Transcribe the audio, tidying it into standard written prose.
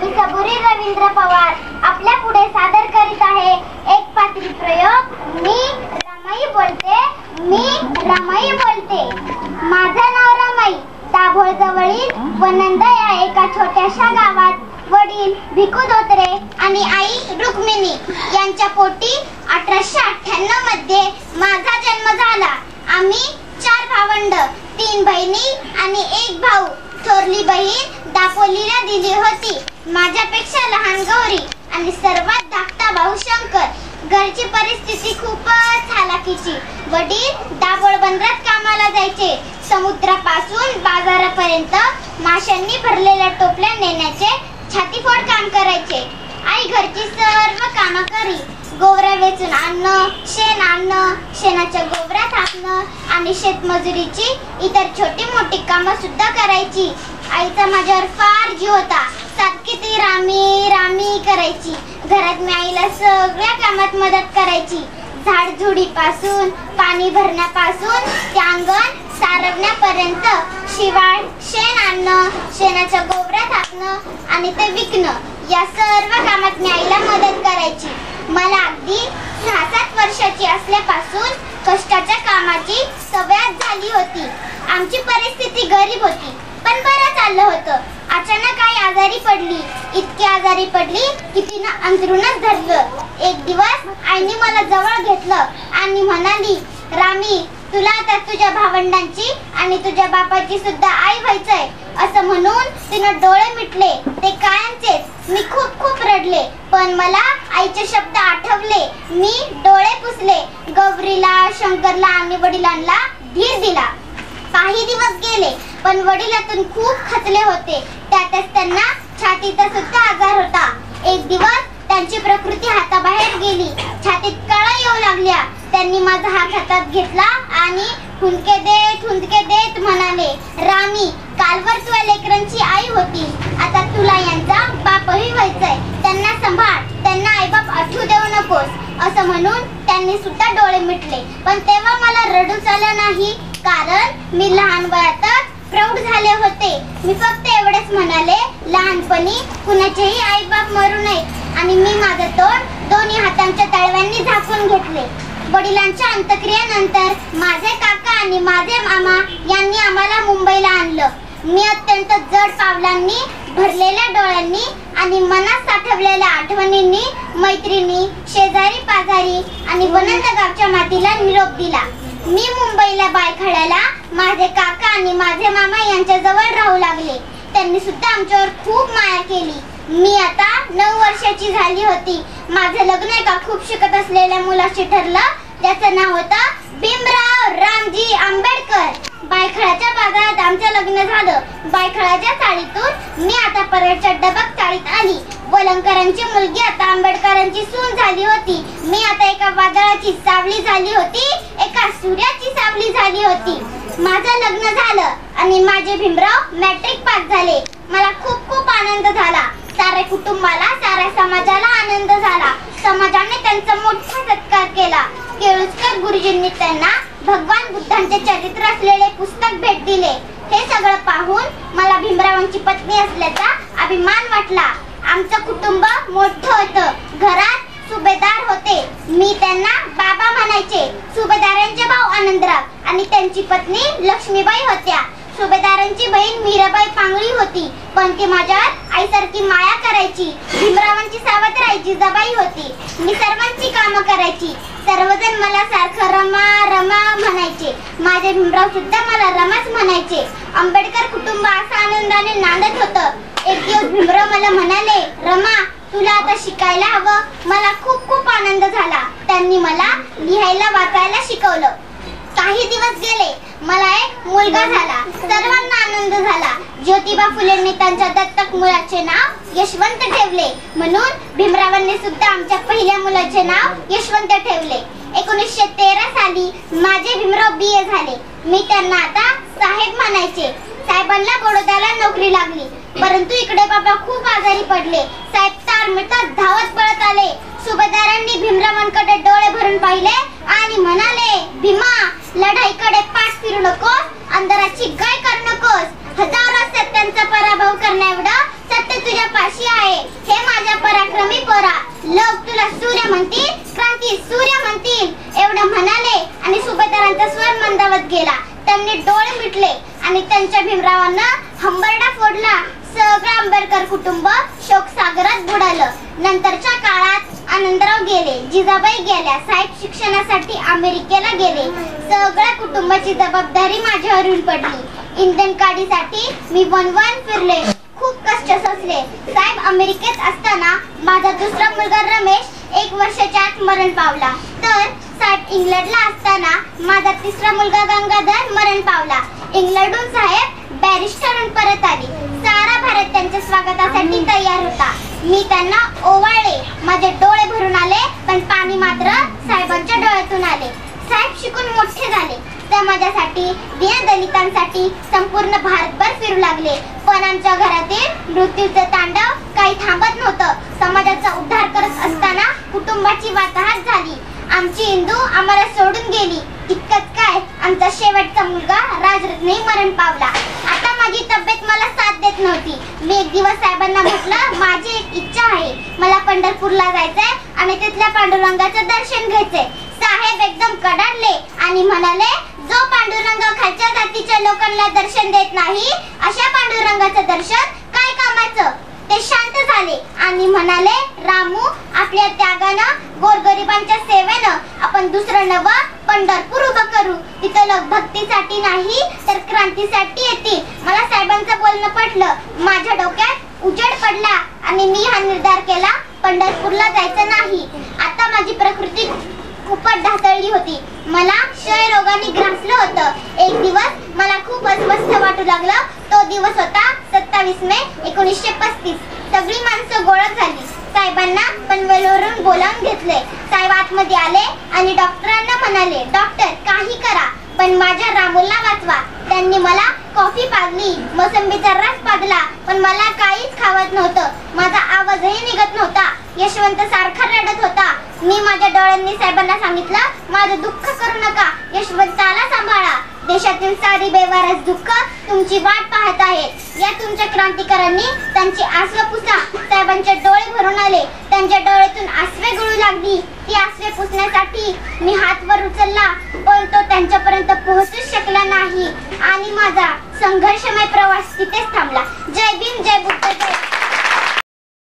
मी सबुरी रवींद्र पवार आपल्या पुढे सादर करीत आहे एक पात्री प्रयोग. मी रामाई बोलते. माझं नाव रामाई. दाभोळ जवळील वनंदा या एका छोट्याशा गावात वडील भिकू धोत्रे आणि आई रुक्मिणी यांच्या पोटी 1898 मध्ये माझा जन्म झाला. आम्ही 4 भावंड, 3 बहिणी आणि 1 भाऊ. थोरली बहीण दापोलीला दिली होती. माझ्यापेक्षा लहान गौरी आणि सर्वात धाकटा भाऊ शंकर. घरची परिस्थिती खूपच हालाकीची. वडील दाभोळ बंदरात कामाला जायचे. समुद्रापासून बाजारापर्यंत माशांनी भरलेल्या टोपल्या नेण्याचे छातीफोड काम करायचे. आई घरची सर्व कामं करी. गोवरा वेचून आणणं, शेण आणणं, शेणाच्या गोवऱ्या थापणं आणि शेतमजुरीची इतर छोटी मोठी कामं सुद्धा करायची. आईचा माझ्यावर फार जीव होता. सारखी ती रामी करायची. घरात मी आईला सगळ्या कामात मदत करायची. झाडझुडीपासून पाणी भरण्यापासून ते अंगण सारवण्यापर्यंत. शिवाय शेण आणणं, शेणाच्या गोवऱ्या थापणं आणि ते विकणं या सर्व कामात मी आईला मदत करायची. मला अगदी 6-7 वर्षाची असल्यापासून कष्टाच्या कामाची सवय झाली होती. आमची परिस्थिती गरीब होती पण बरं चाललं होतं. अचानक आई आजारी पडली. इतकी आजारी पडली की तिनं अंथरुणच धरलं. एक दिवस आईने मला जवळ घेतलं आणि म्हणाली, रामी, तुला आता तुझ्या भावंडांची आणि तुझ्या बापाची सुद्धा आई व्हायचंय. असं म्हणून तिनं डोळे मिटले. ते कायमचेच. मी खूप रडले पण मला आईचे शब्द आठवले. मी डोळे पुसले. गौरीला, शंकरला आणि वडिलांना धीर दिला. काही दिवस गेले पण वडिलातून खूप खचले होते. त्यातच त्यांना छातीचा सुद्धा आजार होता. एक दिवस त्यांची प्रकृती हाताबाहेर गेली. छातीत कळा येऊ लागल्या. त्यांनी माझा हात हातात घेतला आणि हुंदके देत म्हणाले, रामी, कालवर तू लेकरांची आई होती, आता तुला यांचा बापही व्हायचाय. त्यांना सांभाळ, त्यांना आईबाप आठवू देऊ नकोस. असं म्हणून त्यांनी सुद्धा डोळे मिटले. पण तेव्हा मला रडूच आलं नाही, कारण मी लहान वयातच प्रौढ झाले होते. मी फक्त एवढेच म्हणाले, लहानपणी कुणाचेही आईबाप मरू नयेत. आणि मी माझं तोंड दोन्ही हातांच्या तळव्यांनी झाकून घेतले. वडिलांच्या अंत्यक्रियेनंतर माझे काका आणि माझे मामा यांनी आम्हाला मुंबईला आणलं. मी अत्यंत जड पावलांनी, भरलेल्या डोळ्यांनी आणि मनात साठवलेल्या आठवणींनी मैत्रिणी, शेजारी पाजारी आणि वनंद गावच्या मातीला निरोप दिला. मी मुंबईला बायखळ्याला माझे काका आणि माझे मामा यांच्या जवळ राहू लागले. त्यांनी सुद्धा आमच्यावर खूप माया केली. मी आता 9 वर्षाची झाली होती. माझं लग्न एका खूप शिकत असलेल्या मुलाशी ठरलं. त्याचं नाव होतं भीमराव रामजी आंबेडकर. बायखळाच्या बाजारात आमचं लग्न झालं. बायखळाच्या चाळीतून मी आता परळच्या डबक चाळीत आली. वलंकरांची मुलगी आता आंबेडकरांची सून झाली होती. मी आता एका वादळाची सावली झाली होती, एका सूर्याची सावली झाली होती. माझं लग्न झालं आणि माझे भीमराव मॅट्रिक पास झाले. मला खूप आनंद झाला. साऱ्या कुटुंबाला, साऱ्या समाजाला आनंद झाला. समाजाने त्यांचा मोठा सत्कार केला. केळुसकर गुरुजींनी त्यांना भगवान बुद्धांचे चरित्र असलेले पुस्तक भेट दिले. हे सगळं पाहून मला भीमरावांची पत्नी असल्याचा अभिमान वाटला. आमचं कुटुंब मोठं होतं. घरात सुभेदार होते. मी त्यांना बाबा म्हणायचे. सुभेदारांचे भाऊ आनंदराव आणि त्यांची पत्नी लक्ष्मीबाई होत्या. सुभेदारांची बहीण मीराबाई पांगळी होती पण ती माझ्यावर आईसारखी माया करायची. भीमरावांची सावत्राईची जबाई होती. मी सर्वांची कामं करायची. सर्वजण मला सारखं रमा म्हणायचे. माझे भीमराव सुद्धा मला रमाच म्हणायचे. आंबेडकर कुटुंब असं आनंदाने नांदत होतं. एक दिवस भीमराव मला म्हणाले, रमा, तुला आता शिकायला हवं. मला खूप आनंद झाला. त्यांनी मला लिहायला वाचायला शिकवलं. काही दिवस गेले. मला एक मुलगा झाला. सर्वांना आनंद झाला. ज्योतिबा फुलेंनी त्यांच्या दत्तक मुलाचे नाव यशवंत ठेवले. म्हणून भीमरावांनी सुद्धा आमच्या पहिल्या मुलाचे नाव यशवंत ठेवले. 1913 साली माझे भीमराव BA झाले. मी त्यांना आता साहेब म्हणायचे. साहेबांना बडोद्याला नोकरी लागली. परंतु इकडे बाबा खूप आजारी पडले. साहेब तारमिळतात धावत पळत आले. सुभेदारांनी भीमरावांकडे डोळे भरून पाहिले आणि म्हणाले, भीमा, लढाईकडे पाठ फिरू नकोस, अंधाराची गाय करू नकोस. हजारो सत्यांचा पराभव करण्याएवढं सत्य तुझ्या पाशी आहे. हे माझ्या पराक्रमी पोरा, लोक तुला सूर्य म्हणतील, क्रांती सूर्य म्हणतील. एवढं म्हणाले आणि सुभेदारांचा स्वर मंदावत गेला. त्यांनी डोळे मिटले आणि त्यांच्या भीमरावांना हंबरडा फोडला. सगळं आंबेडकर कुटुंब शोक सागरात बुडालं. नंतरच्या काळात आनंदराव गेले, जिजाबाई गेल्या, साहेब शिक्षणासाठी अमेरिकेला गेले. सगळ्या कुटुंबाची जबाबदारी माझ्यावरून पडली. इंधन काढीसाठी मी वन फिरले, खूप कष्ट सोसले. साहेब अमेरिकेत असताना माझा दुसरा मुलगा रमेश 1 वर्षाच्या आत मरण पावला. तर साहेब इंग्लंडला असताना माझा तिसरा मुलगा गंगाधर मरण पावला. इंग्लंडहून साहेब बॅरिस्टर होऊन परत आली. सारा भारत त्यांच्या स्वागतासाठी तयार होता. मी त्यांना ओवाळले, माझे डोळे भरून आले, पण पाणी मात्र साहेबांच्या डोळ्यातून आले. साहेब शिकून मोठे झाले, समाजासाठी, दीनदलितांसाठी संपूर्ण भारतभर फिरू लागले. पण आमच्या घरातील मृत्यूचं तांडव काही थांबत नव्हतं. समाजाचा उद्धार करत असताना कुटुंबाची वाताहत झाली. आमची इंदू आम्हाला सोडून गेली. इतकंच काय, आमचा शेवटचा मुलगा राजरत्नही मरण पावला. आता माझी तब्येत मला साथ देत नव्हती. मी एक दिवस साहेबांना म्हटलं, माझी एक इच्छा आहे, मला पंढरपूरला जायचंय आणि तिथल्या पांडुरंगाचं दर्शन घ्यायचंय. साहेब एकदम कडाडले आणि म्हणाले, जो पांडुरंग खालच्या जातीच्या लोकांना दर्शन देत नाही, अशा पांडुरंगाचं दर्शन काय कामाचं. ते शांत झाले आणि म्हणाले, रामू, आपल्या त्यागानं, गोरगरिबांच्या सेवेनं आपण दुसरं नवं पंढरपूर उभं करू. तिथं लोक भक्तीसाठी नाही तर क्रांतीसाठी येतील. मला साहेबांचं बोलणं पटलं. माझ्या डोक्यात उजेड पडला आणि मी हा निर्धार केला, पंढरपूरला जायचं नाही. आता माझी प्रकृती खूपच ढासळली होती. मला क्षय रोगाने ग्रासलं होतं. एक दिवस मला खूप अस्वस्थ वाटू लागलं. तो दिवस होता 27 मे 1935. सगळी माणसं गोळा झाली. साहेबांना पनवेलवरून बोलावून घेतले. साहेब आतमध्ये आले आणि डॉक्टरांना म्हणाले, डॉक्टर, काही करा, पण माझ्या रामूला वाचवा. त्यांनी मला कॉफी पाजली, मोसंबीचा रस पाजला, पण मला काहीच खावत नव्हतं. माझा आवाजही निघत नव्हता. यशवंत सारखा रडत होता. मी माझ्या डोळ्यांनी साहेबांना सांगितलं, माझं दुःख करू नका, यशवंताला सांभाळा. देशातील सारी बेवारस दुःख तुमची वाट पाहत आहेत. या तुमच्या क्रांतिकारांनी त्यांची आसवे पुसा. साहेबांचे डोळे भरून आले. त्यांच्या डोळ्यातून आसवे गळू लागली. ती आसवे पुसण्यासाठी मी हात वर उचलला, पण तो त्यांच्यापर्यंत पोहोचूच शकला नाही आणि माझा संघर्षमय प्रवास तिथेच थांबला. जय भीम, जय बुद्ध, जय